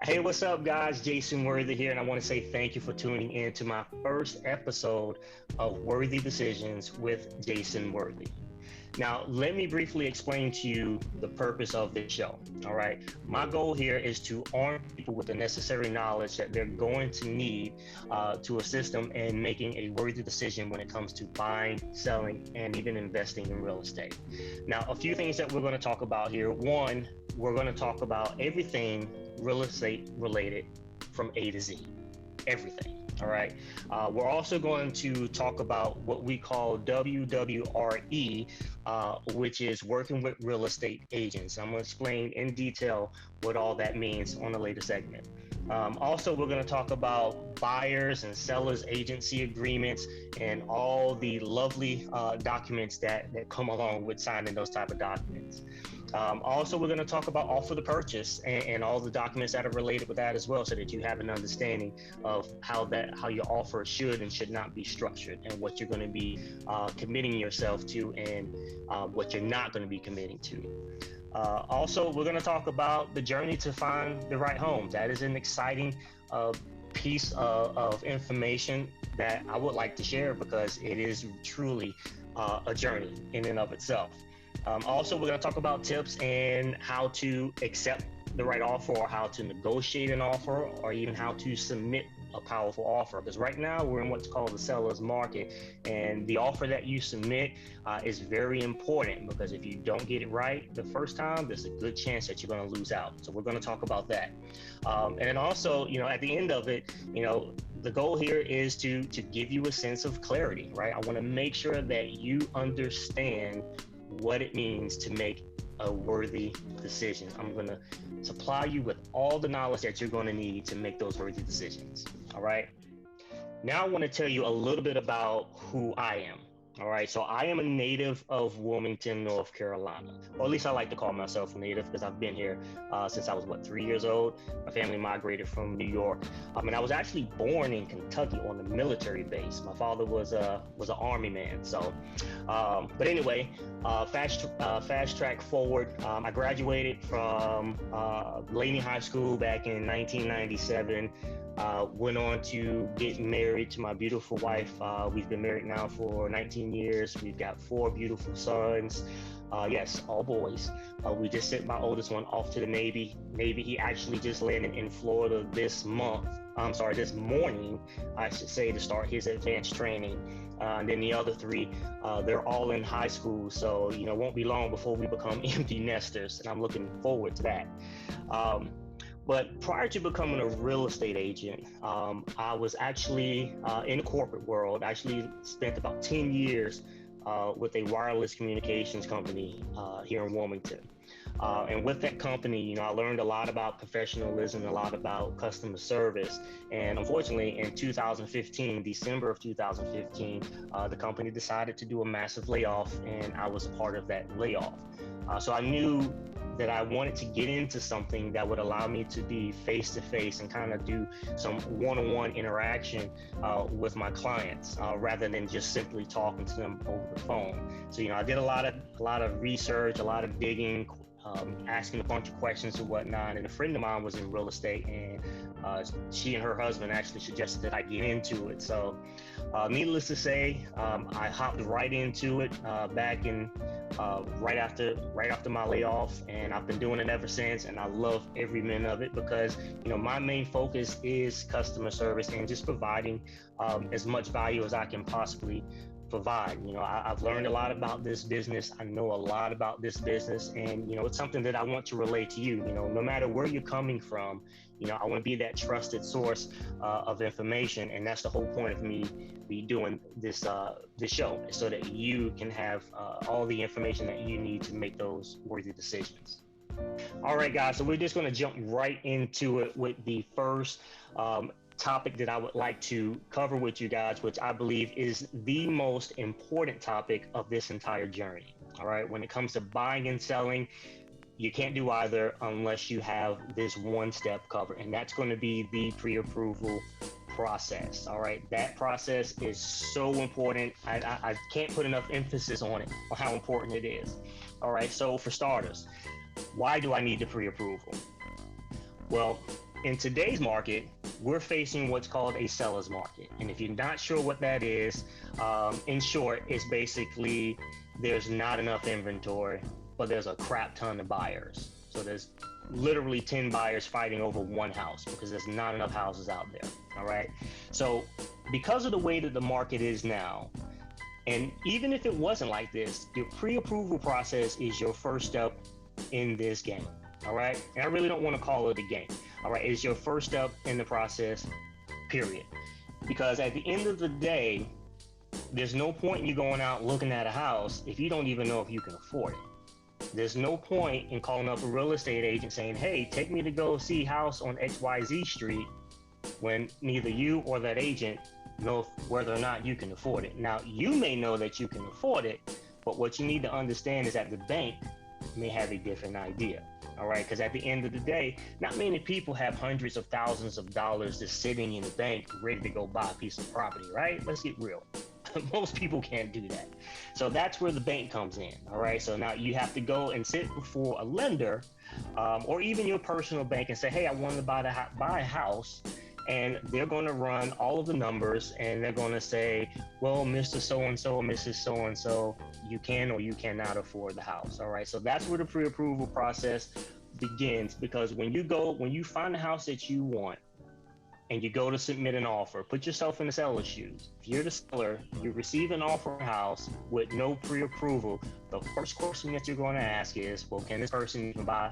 Hey, what's up, guys? Jason Worthy here, and I want to say thank you for tuning in to my first episode of Worthy Decisions with Jason Worthy. Now, let me briefly explain to you the purpose of this show. All right. My goal here is to arm people with the necessary knowledge that they're going to need to assist them in making a worthy decision when it comes to buying, selling, and even investing in real estate. Now, a few things that we're going to talk about here. One, we're going to talk about everything real estate related from A to Z. Everything. All right. We're also going to talk about what we call WWRE, which is working with real estate agents. I'm going to explain in detail what all that means on a later segment. Also, we're going to talk about buyers and sellers agency agreements and all the lovely documents that come along with signing those type of documents. Also, we're going to talk about offer to purchase and all the documents that are related with that as well, so that you have an understanding of how your offer should and should not be structured, and what you're going to be committing yourself to and what you're not going to be committing to. Also, we're going to talk about the journey to find the right home. That is an exciting piece of information that I would like to share, because it is truly a journey in and of itself. Also, we're going to talk about tips and how to accept the right offer, or how to negotiate an offer, or even how to submit a powerful offer. Because right now we're in what's called the seller's market, and the offer that you submit is very important, because if you don't get it right the first time, there's a good chance that you're going to lose out. So we're going to talk about that. And then also, at the end of it, the goal here is to give you a sense of clarity, right? I want to make sure that you understand what it means to make a worthy decision. I'm going to supply you with all the knowledge that you're going to need to make those worthy decisions. All right. Now I want to tell you a little bit about who I am. All right. So I am a native of Wilmington, North Carolina, or at least I like to call myself a native, because I've been here since I was 3 years old. My family migrated from New York. And I was actually born in Kentucky on a military base. My father was an army man. So, but anyway, fast track forward. I graduated from Laney High School back in 1997. Went on to get married to my beautiful wife. We've been married now for 19 years. We've got 4 beautiful sons. Yes, all boys. We just sent my oldest one off to the Navy. He actually just landed in Florida this morning, I should say, to start his advanced training. And then the other 3, they're all in high school. So, it won't be long before we become empty nesters. And I'm looking forward to that. But prior to becoming a real estate agent, I was actually in the corporate world. I actually spent about 10 years with a wireless communications company here in Wilmington. And with that company, I learned a lot about professionalism, a lot about customer service. And unfortunately, in 2015, December of 2015, the company decided to do a massive layoff, and I was a part of that layoff. So I knew that I wanted to get into something that would allow me to be face-to-face and kind of do some one-on-one interaction with my clients, rather than just simply talking to them over the phone. So, I did a lot of research, a lot of digging, asking a bunch of questions and whatnot. And a friend of mine was in real estate, and she and her husband actually suggested that I get into it. So needless to say, I hopped right into it back in right after my layoff, and I've been doing it ever since. And I love every minute of it, because my main focus is customer service and just providing as much value as I can possibly provide. I've learned a lot about this business. I know a lot about this business, and it's something that I want to relate to you. No matter where you're coming from, I want to be that trusted source of information, and that's the whole point of me doing this show, so that you can have all the information that you need to make those worthy decisions. All right, guys. So we're just going to jump right into it with the first topic that I would like to cover with you guys, which I believe is the most important topic of this entire journey. All right. When it comes to buying and selling, you can't do either unless you have this one step covered, and that's going to be the pre-approval process. All right. That process is so important. I can't put enough emphasis on it, on how important it is. All right. So for starters, why do I need the pre-approval? Well, in today's market, we're facing what's called a seller's market. And if you're not sure what that is, in short, it's basically there's not enough inventory, but there's a crap ton of buyers. So there's literally 10 buyers fighting over one house because there's not enough houses out there. All right. So because of the way that the market is now, and even if it wasn't like this, your pre-approval process is your first step in this game. All right. And I really don't want to call it a game. All right. It's your first step in the process, period. Because at the end of the day, there's no point in you going out looking at a house if you don't even know if you can afford it. There's no point in calling up a real estate agent saying, hey, take me to go see house on XYZ Street, when neither you or that agent know whether or not you can afford it. Now, you may know that you can afford it, but what you need to understand is that the bank may have a different idea. All right, because at the end of the day, not many people have hundreds of thousands of dollars just sitting in the bank ready to go buy a piece of property, right? Let's get real. Most people can't do that. So that's where the bank comes in. All right, so now you have to go and sit before a lender or even your personal bank and say, hey, I want to buy a house. And they're going to run all of the numbers and they're going to say, well, Mr. So-and-so or Mrs. So-and-so, you can or you cannot afford the house. All right. So that's where the pre-approval process begins, because when you find the house that you want and you go to submit an offer, put yourself in the seller's shoes. If you're the seller, you receive an offer house with no pre-approval, the first question that you're going to ask is, well, can this person even buy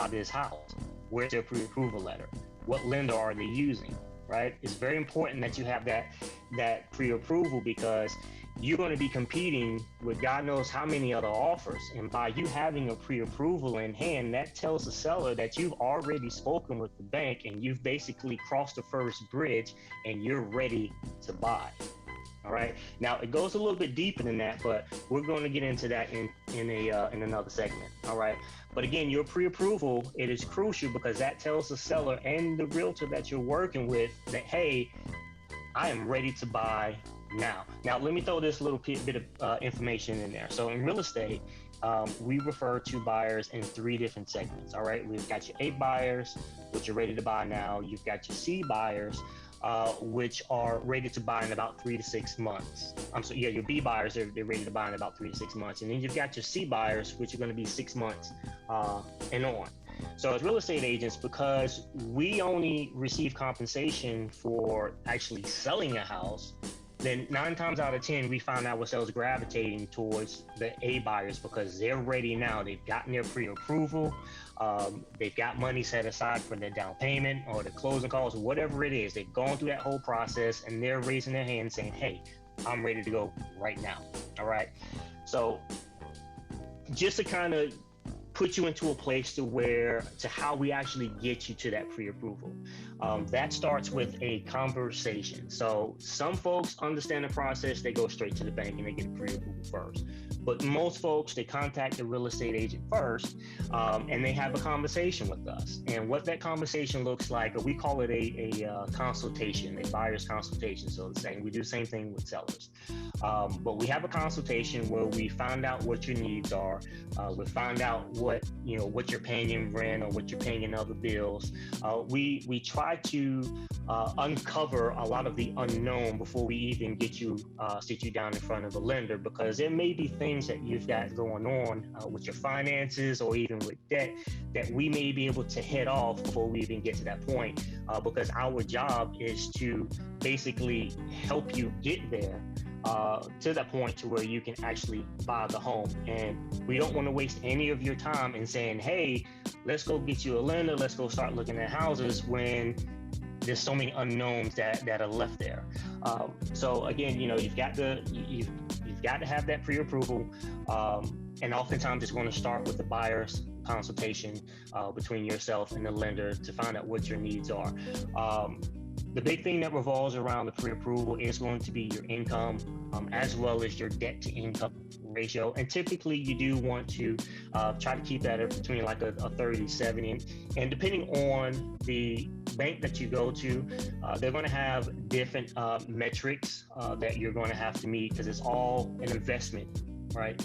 this house? Where's their pre-approval letter? What lender are they using, right? It's very important that you have that pre-approval, because you're going to be competing with God knows how many other offers. And by you having a pre-approval in hand, that tells the seller that you've already spoken with the bank and you've basically crossed the first bridge and you're ready to buy. All right. Now it goes a little bit deeper than that, but we're going to get into that in another segment. All right. But again, your pre-approval, it is crucial because that tells the seller and the realtor that you're working with that, hey, I am ready to buy now. Now, let me throw this little bit of information in there. So in real estate, we refer to buyers in 3 different segments. All right. We've got your A buyers, which are ready to buy now. You've got your C buyers, which are ready to buy in about 3 to 6 months. Your B buyers, they're ready to buy in about 3 to 6 months. And then you've got your C buyers, which are going to be 6 months and on. So as real estate agents, because we only receive compensation for actually selling a house, then 9 times out of 10, we find ourselves gravitating towards the A buyers because they're ready now. They've gotten their pre-approval. They've got money set aside for their down payment or the closing costs, whatever it is. They've gone through that whole process and they're raising their hand saying, hey, I'm ready to go right now. All right. So just to kind of put you into a place to how we actually get you to that pre-approval. That starts with a conversation. So some folks understand the process, they go straight to the bank and they get a pre-approval first. But most folks, they contact the real estate agent first, and they have a conversation with us. And what that conversation looks like, we call it a consultation, a buyer's consultation. So we do the same thing with sellers. But we have a consultation where we find out what your needs are. We find out what you're paying in rent or what you're paying in other bills. We try to uncover a lot of the unknown before we even sit you down in front of a lender, because there may be things that you've got going on with your finances or even with debt that we may be able to head off before we even get to that point, because our job is to basically help you get there to that point to where you can actually buy the home. And we don't want to waste any of your time in saying, hey, let's go get you a lender, let's go start looking at houses, when there's so many unknowns that are left there. So again, you've got to have that pre-approval, and oftentimes it's going to start with the buyer's consultation between yourself and the lender to find out what your needs are. The big thing that revolves around the pre-approval is going to be your income, as well as your debt to income ratio. And typically you do want to try to keep that between like a 30-70. And depending on the bank that you go to, they're going to have different metrics that you're going to have to meet, because it's all an investment, right?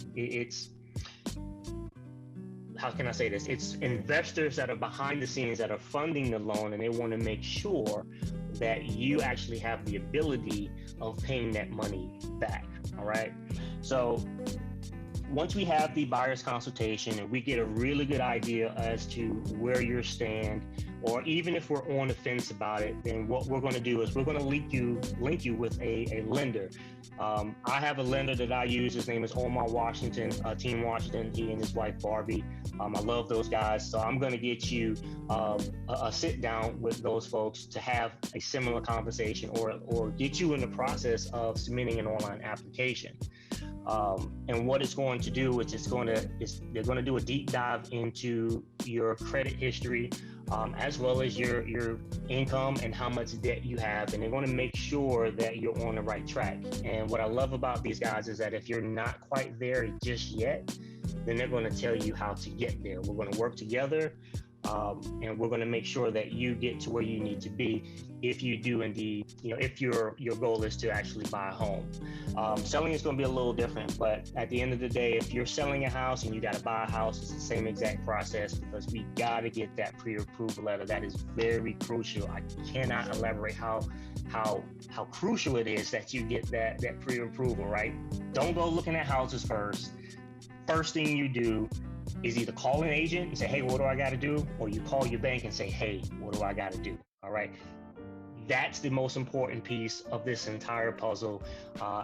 how can I say this? It's investors that are behind the scenes that are funding the loan, and they want to make sure that you actually have the ability of paying that money back. All right. So once we have the buyer's consultation and we get a really good idea as to where you stand, or even if we're on the fence about it, then what we're going to do is we're going to link you with a lender. I have a lender that I use. His name is Omar Washington, Team Washington. He and his wife Barbie. I love those guys. So I'm going to get you a sit down with those folks to have a similar conversation, or get you in the process of submitting an online application. And what it's going to do is they're going to do a deep dive into your credit history, as well as your income and how much debt you have, and they're going to make sure that you're on the right track. And what I love about these guys is that if you're not quite there just yet, then they're going to tell you how to get there. We're going to work together, and we're going to make sure that you get to where you need to be if you do indeed, if your goal is to actually buy a home. Selling is going to be a little different, but at the end of the day, if you're selling a house and you got to buy a house, it's the same exact process, because we got to get that pre-approval letter. That is very crucial. I cannot elaborate how crucial it is that you get that pre-approval, right? Don't go looking at houses first. First thing you do is either call an agent and say, hey, what do I got to do? Or you call your bank and say, hey, what do I got to do? All right. That's the most important piece of this entire puzzle.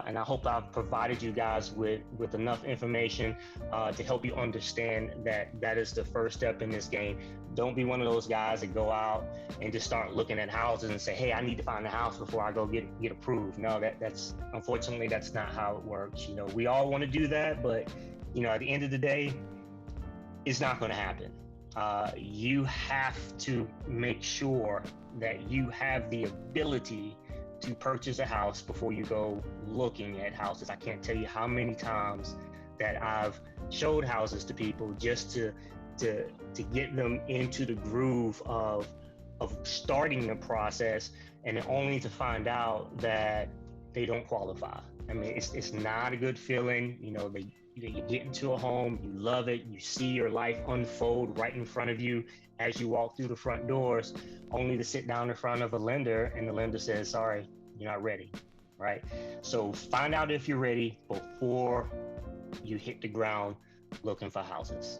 And I hope I've provided you guys with enough information to help you understand that is the first step in this game. Don't be one of those guys that go out and just start looking at houses and say, hey, I need to find a house before I go get approved. No, that's unfortunately, that's not how it works. We all want to do that, but at the end of the day, it's not going to happen. You have to make sure that you have the ability to purchase a house before you go looking at houses. I can't tell you how many times that I've showed houses to people just to get them into the groove of starting the process, and only to find out that they don't qualify. I mean, it's not a good feeling. You get into a home, you love it, you see your life unfold right in front of you as you walk through the front doors, only to sit down in front of a lender and the lender says, sorry, you're not ready, right? So find out if you're ready before you hit the ground looking for houses.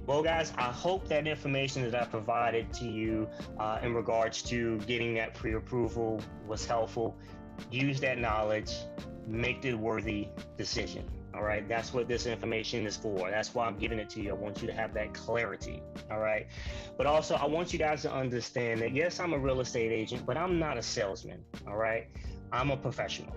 Well, guys, I hope that information that I provided to you in regards to getting that pre-approval was helpful. Use that knowledge, make the worthy decision. All right. That's what this information is for. That's why I'm giving it to you. I want you to have that clarity. All right. But also, I want you guys to understand that, yes, I'm a real estate agent, but I'm not a salesman. All right. I'm a professional.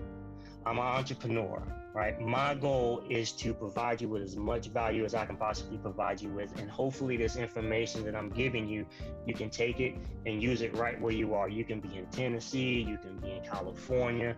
I'm an entrepreneur, right? My goal is to provide you with as much value as I can possibly provide you with. And hopefully this information that I'm giving you, you can take it and use it right where you are. You can be in Tennessee, you can be in California,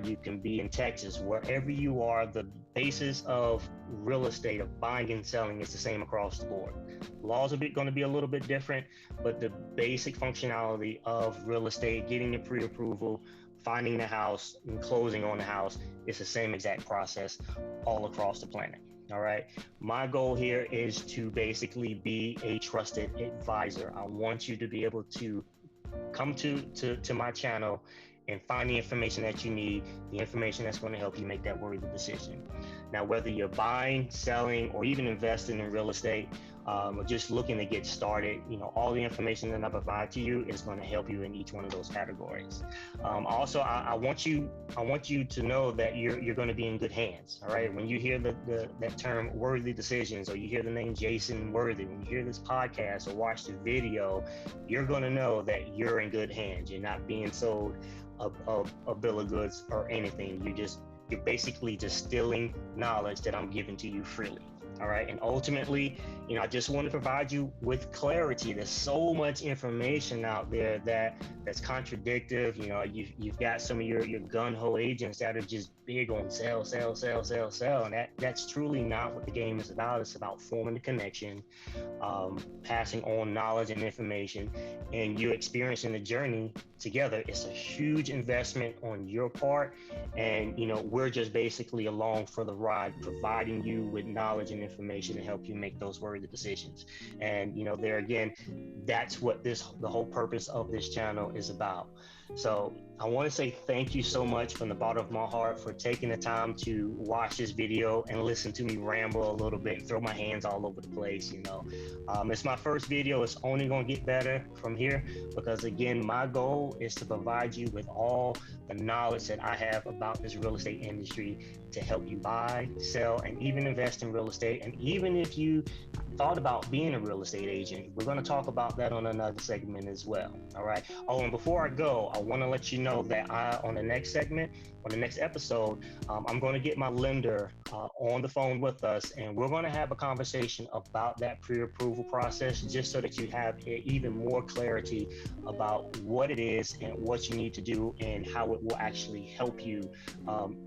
you can be in Texas, wherever you are. The basis of real estate, of buying and selling, is the same across the board. Laws are going to be a little bit different, but the basic functionality of real estate, getting the pre-approval, finding the house and closing on the house, is the same exact process all across the planet. All right. My goal here is to basically be a trusted advisor. I want you to be able to come to my channel and find the information that you need, the information that's going to help you make that worthy decision. Now, whether you're buying, selling, or even investing in real estate, or just looking to get started, all the information that I provide to you is going to help you in each one of those categories. Also, I want you to know that you're going to be in good hands. All right. When you hear that term worthy decisions, or you hear the name Jason Worthy, when you hear this podcast or watch the video, you're going to know that you're in good hands. You're not being sold a bill of goods or anything. You're basically distilling knowledge that I'm giving to you freely. All right. And ultimately, I just want to provide you with clarity. There's so much information out there that's contradictive. You've got some of your gun-ho agents that are just big on sell. And that's truly not what the game is about. It's about forming a connection, passing on knowledge and information, and you experiencing the journey together. It's a huge investment on your part. And, we're just basically along for the ride, providing you with knowledge and information and help you make those worthy decisions. And there again, that's what the whole purpose of this channel is about. So I want to say thank you so much from the bottom of my heart for taking the time to watch this video and listen to me ramble a little bit, throw my hands all over the place. It's my first video. It's only going to get better from here, because again, my goal is to provide you with all the knowledge that I have about this real estate industry to help you buy, sell, and even invest in real estate. And even if you thought about being a real estate agent, we're going to talk about that on another segment as well. All right. Oh, and before I go, I want to let you know that on the next segment, on the next episode, I'm going to get my lender on the phone with us, and we're going to have a conversation about that pre-approval process, just so that you have even more clarity about what it is and what you need to do and how it will actually help you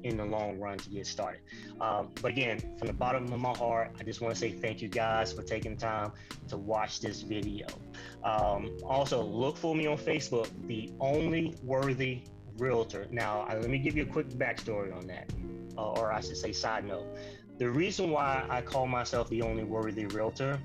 in the long run to get started. But again, from the bottom of my heart, I just want to say thank you guys for taking time to watch this video. Also, look for me on Facebook, The Only Worthy Realtor. Now, let me give you a quick backstory on that, or I should say side note. The reason why I call myself The Only Worthy Realtor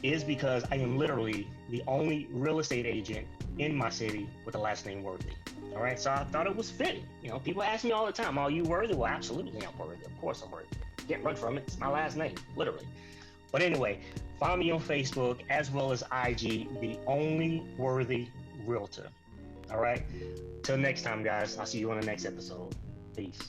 is because I am literally the only real estate agent in my city with the last name Worthy. All right, so I thought it was fitting. People ask me all the time, "Are you worthy?" Well, absolutely I'm worthy. Of course I'm worthy. Can't run from it. It's my last name, literally. But anyway, find me on Facebook as well as IG, The Only Worthy Realtor. All right. Till next time, guys. I'll see you on the next episode. Peace.